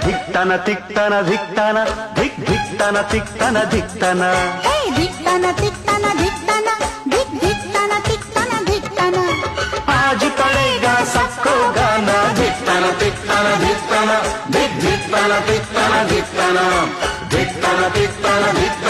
ಧಿಕ್ತನ ತಿಕ್ತನ ಧಿಕ್ತನ ಧಿಕ್ ಧಿಕ್ತನ ತಿಕ್ತನ ಧಿಕ್ತನ ಧಿಕ್ತನ ತಿಕ್ತನ ಧಿಕ್ತನ ಧಿಕ್ ಧಿಕ್ತನ ತಿಕ್ತನ ಧಿಕ್ತನ आज पड़ेगा सबको गाना धिक्तन तिक्तन धिक्तन धिक धिक्तन तिक्तन धिक्तन धिक्तन तिक्तन धिक्तन